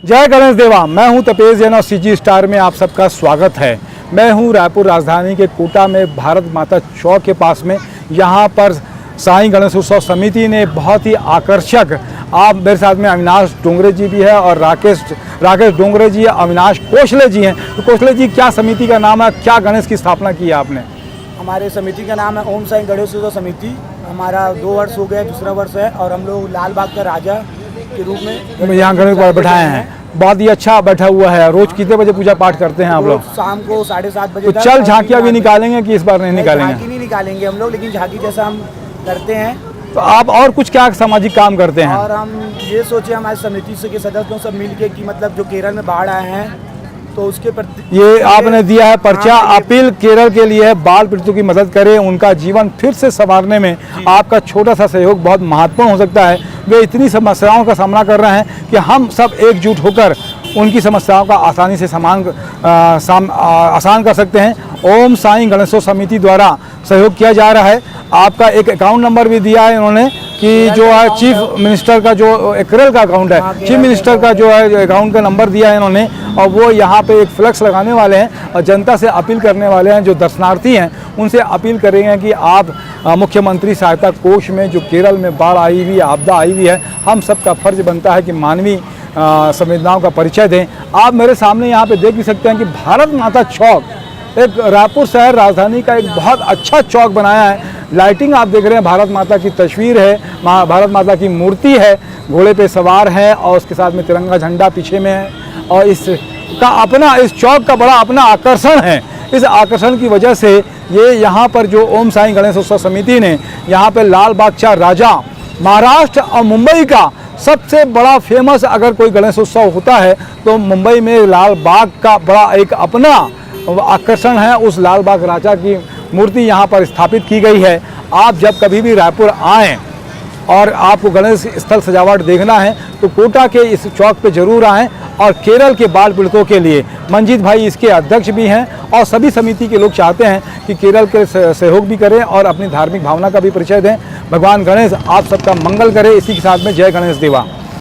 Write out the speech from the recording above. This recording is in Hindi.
जय गणेश देवा। मैं हूं तपेश जैन और सीजी स्टार में आप सबका स्वागत है। मैं हूं रायपुर राजधानी के कोटा में भारत माता चौक के पास में। यहां पर साईं गणेश उत्सव समिति ने बहुत ही आकर्षक, आप मेरे साथ में अविनाश डोंगरे जी भी है और राकेश डोंगरे जी, अविनाश कोशले जी हैं। तो कोशले जी, क्या समिति का नाम है, क्या गणेश की स्थापना की है आपने? हमारे समिति का नाम है ओम साईं गणेश उत्सव समिति। हमारा 2 वर्ष हो गए, दूसरा वर्ष है और हम लोग लाल बाग का राजा के रूप में यहाँ गणेश बैठाए हैं। बहुत ही अच्छा बैठा हुआ है। रोज कितने बजे पूजा पाठ करते हैं आप लोग? शाम को 7:30 बजे। तो चल झांकियाँ भी निकालेंगे कि इस बार नहीं निकालेंगे? झांकी नहीं निकालेंगे हम लोग, लेकिन झांकी जैसा हम करते हैं। तो आप और कुछ क्या सामाजिक काम करते हैं? और हम ये सोचे हमारे समिति से के सदस्यों सब मिल के कि मतलब जो केरल में बाढ़ आए हैं तो उसके प्रति ये आपने दिया है पर्चा, अपील केरल के लिए है, बाढ़ पीड़ितों की मदद करें, उनका जीवन फिर से संवारने में आपका छोटा सा सहयोग बहुत महत्वपूर्ण हो सकता है। वे इतनी समस्याओं का सामना कर रहे हैं कि हम सब एकजुट होकर उनकी समस्याओं का आसानी से आसान कर सकते हैं। ओम साईं गणेशोत्सव समिति द्वारा सहयोग किया जा रहा है। आपका एक अकाउंट नंबर भी दिया है इन्होंने कि जो है चीफ मिनिस्टर का जो केरल का अकाउंट है, चीफ मिनिस्टर का जो है अकाउंट का नंबर दिया है इन्होंने, और वो यहाँ पे एक फ्लेक्स लगाने वाले हैं और जनता से अपील करने वाले हैं। जो दर्शनार्थी हैं उनसे अपील करेंगे कि आप मुख्यमंत्री सहायता कोष में जो केरल में बाढ़ आई हुई, आपदा आई हुई है, हम सबका फर्ज बनता है कि मानवीय संवेदनाओं का परिचय दें। आप मेरे सामने यहाँ पे देख भी सकते हैं कि भारत माता चौक, एक रायपुर शहर राजधानी का एक बहुत अच्छा चौक बनाया है। लाइटिंग आप देख रहे हैं, भारत माता की तस्वीर है, भारत माता की मूर्ति है, घोड़े पे सवार है और उसके साथ में तिरंगा झंडा पीछे में है। और इस चौक का बड़ा अपना आकर्षण है। इस आकर्षण की वजह से ये यहाँ पर जो ओम साईं गणेश उत्सव समिति ने यहाँ पे लाल बागचा राजा, महाराष्ट्र और मुंबई का सबसे बड़ा फेमस अगर कोई गणेश उत्सव होता है तो मुंबई में लाल बाग का बड़ा एक अपना आकर्षण है। उस लाल बाग राजा की मूर्ति यहाँ पर स्थापित की गई है। आप जब कभी भी रायपुर आएँ और आपको गणेश स्थल सजावट देखना है तो कोटा के इस चौक पे जरूर आएँ। और केरल के बाढ़ पीड़ितों के लिए मंजीत भाई इसके अध्यक्ष भी हैं और सभी समिति के लोग चाहते हैं कि केरल के सहयोग भी करें और अपनी धार्मिक भावना का भी परिचय दें। भगवान गणेश आप सबका मंगल करे। इसी के साथ में जय गणेश देवा।